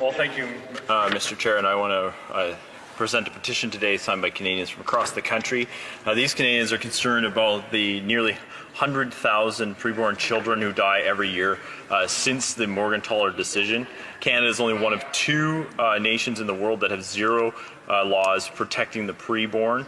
Well, thank you, Mr. Chair, and I want to present a petition today signed by Canadians from across the country. These Canadians are concerned about the nearly 100,000 preborn children who die every year since the Morgentaler decision. Canada is only one of two nations in the world that have zero laws protecting the preborn.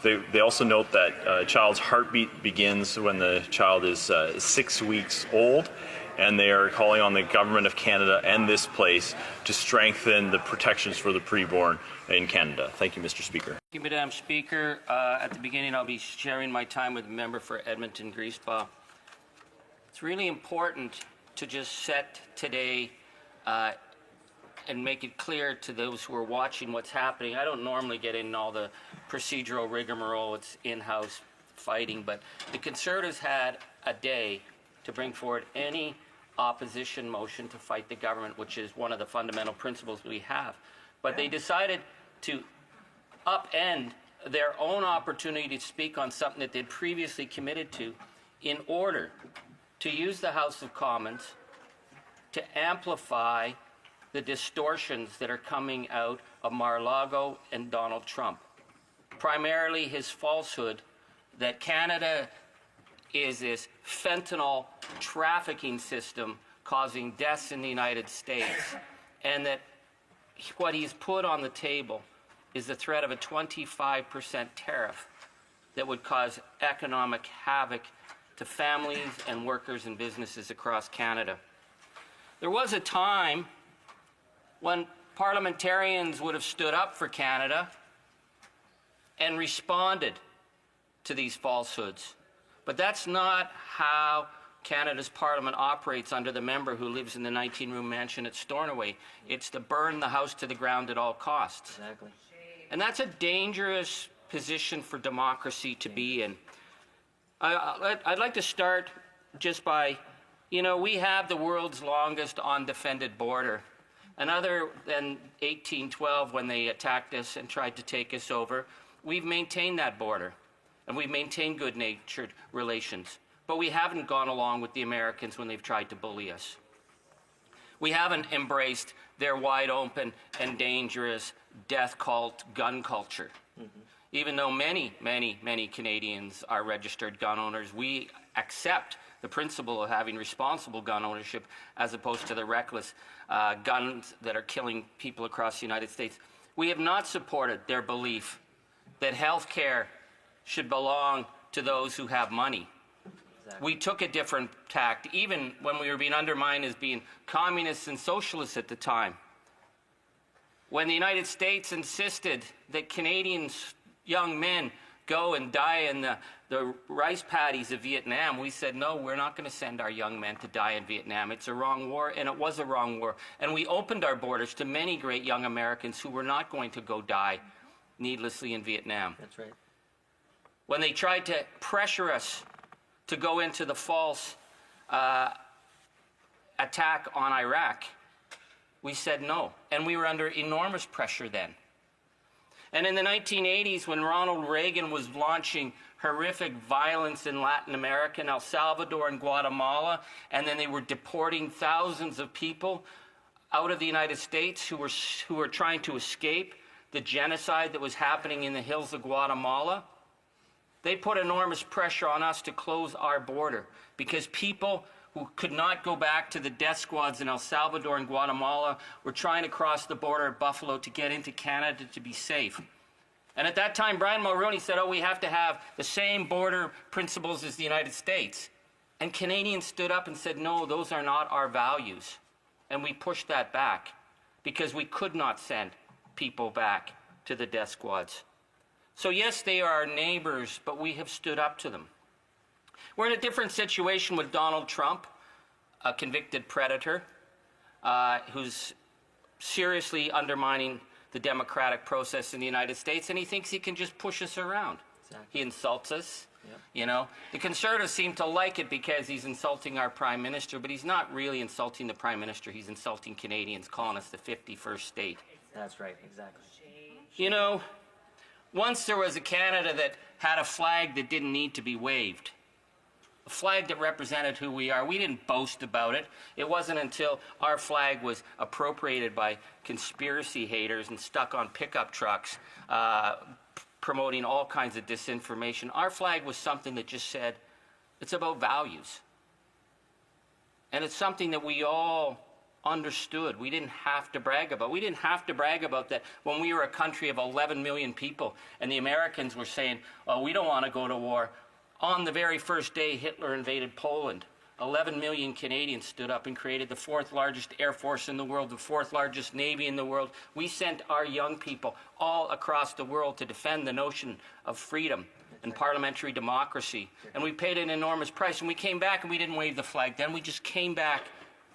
They also note that a child's heartbeat begins when the child is 6 weeks old, and they are calling on the Government of Canada and this place to strengthen the protections for the preborn in Canada. Thank you, Mr. Speaker. Thank you, Madam Speaker. At the beginning, I'll be sharing my time with the member for Edmonton Griesbach. It's really important to just set today and make it clear to those who are watching what's happening. I don't normally get in all the procedural rigmarole, it's in-house fighting, but the Conservatives had a day to bring forward any opposition motion to fight the government, which is one of the fundamental principles we have. But they decided to upend their own opportunity to speak on something that they'd previously committed to in order to use the House of Commons to amplify the distortions that are coming out of Mar-a-Lago and Donald Trump. Primarily his falsehood that Canada is this fentanyl trafficking system causing deaths in the United States, and that what he's put on the table is the threat of a 25% tariff that would cause economic havoc to families and workers and businesses across Canada. There was a time when parliamentarians would have stood up for Canada and responded to these falsehoods. But that's not how Canada's Parliament operates under the member who lives in the 19-room mansion at Stornoway. It's to burn the house to the ground at all costs. Exactly. And that's a dangerous position for democracy to be in. I'd like to start just by, we have the world's longest undefended border. And other than 1812, when they attacked us and tried to take us over, we've maintained that border. And we've maintained good-natured relations. But we haven't gone along with the Americans when they've tried to bully us. We haven't embraced their wide-open and dangerous death cult gun culture. Even though many, many, many Canadians are registered gun owners, we accept the principle of having responsible gun ownership as opposed to the reckless guns that are killing people across the United States. We have not supported their belief that health care should belong to those who have money. Exactly. We took a different tact, even when we were being undermined as being communists and socialists at the time. When the United States insisted that Canadians, young men, go and die in the rice paddies of Vietnam, we said, no, we're not going to send our young men to die in Vietnam. It's a wrong war, and it was a wrong war. And we opened our borders to many great young Americans who were not going to go die needlessly in Vietnam. That's right. When they tried to pressure us to go into the false attack on Iraq, we said no. And we were under enormous pressure then. And in the 1980s, when Ronald Reagan was launching horrific violence in Latin America, in El Salvador and Guatemala, and then they were deporting thousands of people out of the United States who were trying to escape the genocide that was happening in the hills of Guatemala, they put enormous pressure on us to close our border because people who could not go back to the death squads in El Salvador and Guatemala were trying to cross the border at Buffalo to get into Canada to be safe. And at that time, Brian Mulroney said, we have to have the same border principles as the United States. And Canadians stood up and said, no, those are not our values. And we pushed that back because we could not send people back to the death squads. So yes, they are our neighbors, but we have stood up to them. We're in a different situation with Donald Trump, a convicted predator who's seriously undermining the democratic process in the United States, and he thinks he can just push us around. Exactly. He insults us. Yep. The Conservatives seem to like it because he's insulting our Prime Minister, but he's not really insulting the Prime Minister. He's insulting Canadians, calling us the 51st state. That's right, exactly. Once there was a Canada that had a flag that didn't need to be waved. a flag that represented who we are. We didn't boast about it. It wasn't until our flag was appropriated by conspiracy haters and stuck on pickup trucks promoting all kinds of disinformation. Our flag was something that just said, it's about values. And it's something that we all understood. We didn't have to brag about. We didn't have to brag about that when we were a country of 11 million people and the Americans were saying, oh, we don't want to go to war. On the very first day Hitler invaded Poland, 11 million Canadians stood up and created the fourth largest air force in the world, the fourth largest navy in the world. We sent our young people all across the world to defend the notion of freedom and parliamentary democracy. And we paid an enormous price. And we came back and we didn't wave the flag then. We just came back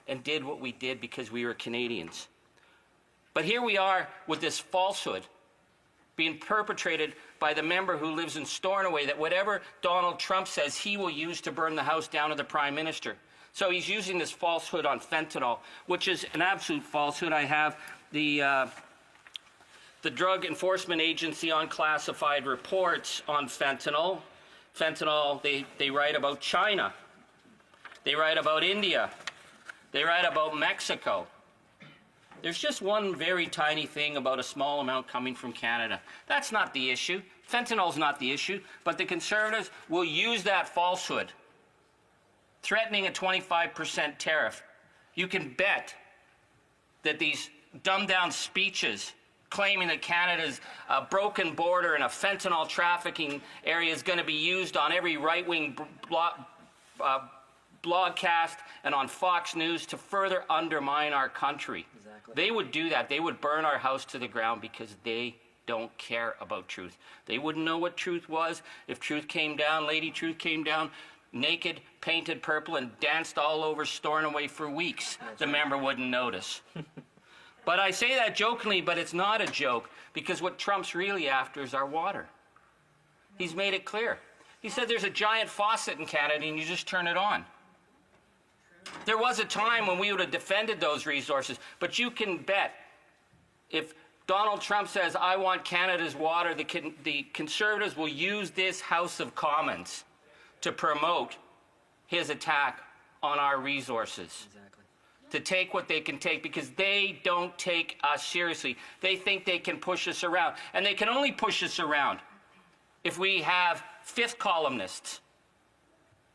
and did what we did because we were Canadians. But here we are with this falsehood being perpetrated by the member who lives in Stornoway, that whatever Donald Trump says, he will use to burn the house down to the Prime Minister. So he's using this falsehood on fentanyl, which is an absolute falsehood. I have the Drug Enforcement Agency unclassified reports on fentanyl. Fentanyl, they write about China. They write about India. They write about Mexico. There's just one very tiny thing about a small amount coming from Canada. That's not the issue. Fentanyl's not the issue, but the Conservatives will use that falsehood, threatening a 25% tariff. You can bet that these dumbed-down speeches claiming that Canada's a broken border and a fentanyl trafficking area is going to be used on every right-wing blogcast and on Fox News to further undermine our country. Exactly. They would do that. They would burn our house to the ground because they don't care about truth. They wouldn't know what truth was. If truth came down, Lady Truth came down, naked, painted purple, and danced all over Stornoway for weeks. The member wouldn't notice. But I say that jokingly, but it's not a joke, because what Trump's really after is our water. He's made it clear. He said there's a giant faucet in Canada and you just turn it on. There was a time when we would have defended those resources, but you can bet if Donald Trump says, I want Canada's water, the Conservatives will use this House of Commons to promote his attack on our resources. Exactly. To take what they can take, because they don't take us seriously. They think they can push us around, and they can only push us around if we have fifth columnists.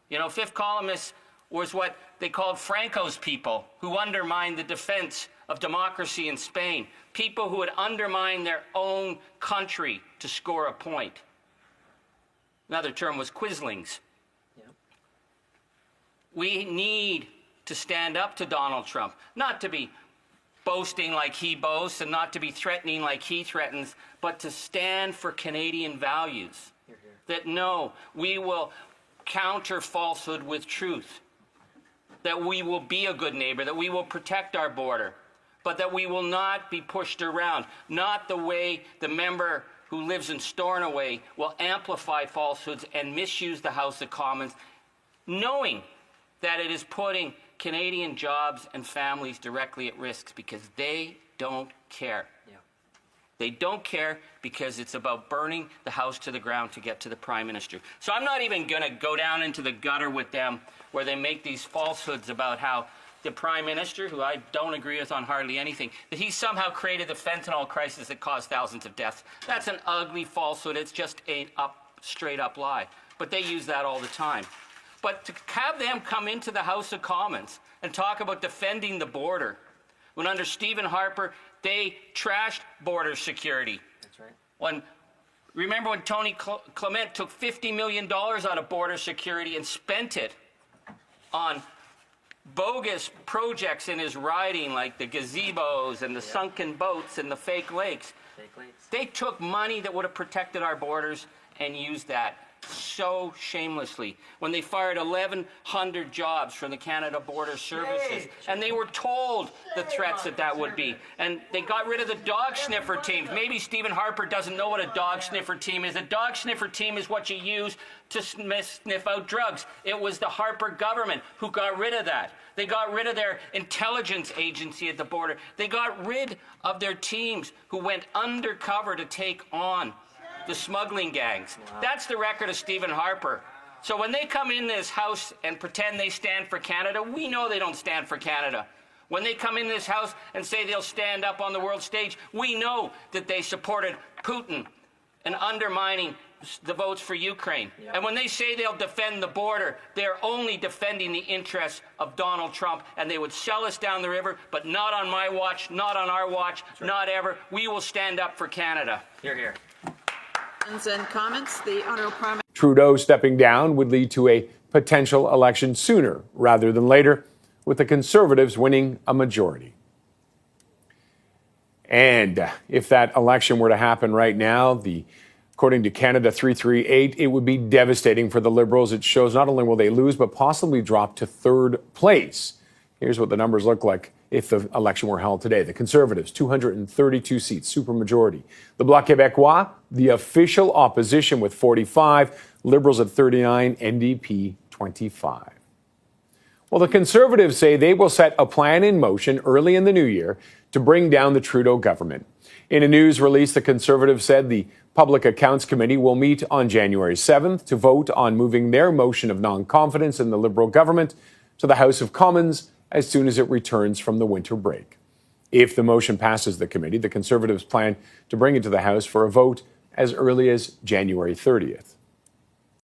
You know, fifth columnists was what they called Franco's people, who undermined the defense of democracy in Spain. People who would undermine their own country to score a point. Another term was quislings. Yep. We need to stand up to Donald Trump, not to be boasting like he boasts and not to be threatening like he threatens, but to stand for Canadian values. Hear, hear. That no, we will counter falsehood with truth. That we will be a good neighbor, that we will protect our border, but that we will not be pushed around. Not the way the member who lives in Stornoway will amplify falsehoods and misuse the House of Commons, knowing that it is putting Canadian jobs and families directly at risk, because they don't care. Yeah. They don't care because it's about burning the house to the ground to get to the Prime Minister. So I'm not even going to go down into the gutter with them where they make these falsehoods about how the Prime Minister, who I don't agree with on hardly anything, that he somehow created the fentanyl crisis that caused thousands of deaths. That's an ugly falsehood. It's just a straight up lie. But they use that all the time. But to have them come into the House of Commons and talk about defending the border, when under Stephen Harper, they trashed border security. That's right. Remember when Tony Clement took $50 million out of border security and spent it on bogus projects in his riding, like the gazebos and the sunken boats and the fake lakes. They took money that would have protected our borders and used that so shamelessly when they fired 1,100 jobs from the Canada Border Services. And they were told the threats that would be. And they got rid of the dog sniffer teams. Maybe Stephen Harper doesn't know what a dog sniffer team is. A dog sniffer team is what you use to sniff out drugs. It was the Harper government who got rid of that. They got rid of their intelligence agency at the border. They got rid of their teams who went undercover to take on the smuggling gangs. Wow. That's the record of Stephen Harper. So when they come in this House and pretend they stand for Canada, we know they don't stand for Canada. When they come in this House and say they'll stand up on the world stage, we know that they supported Putin and undermining the votes for Ukraine. Yeah. And when they say they'll defend the border, they're only defending the interests of Donald Trump, and they would sell us down the river, but not on my watch, not on our watch, not ever. We will stand up for Canada. Hear, hear. And comments, the Honourable Prime Minister. Trudeau stepping down would lead to a potential election sooner rather than later, with the Conservatives winning a majority. And if that election were to happen right now, according to Canada 338, it would be devastating for the Liberals. It shows not only will they lose, but possibly drop to third place. Here's what the numbers look like if the election were held today. The Conservatives, 232 seats, supermajority. The Bloc Québécois, the official opposition, with 45. Liberals at 39, NDP 25. Well, the Conservatives say they will set a plan in motion early in the new year to bring down the Trudeau government. In a news release, the Conservatives said the Public Accounts Committee will meet on January 7th to vote on moving their motion of non-confidence in the Liberal government to the House of Commons as soon as it returns from the winter break. If the motion passes the committee, the Conservatives plan to bring it to the House for a vote as early as January 30th.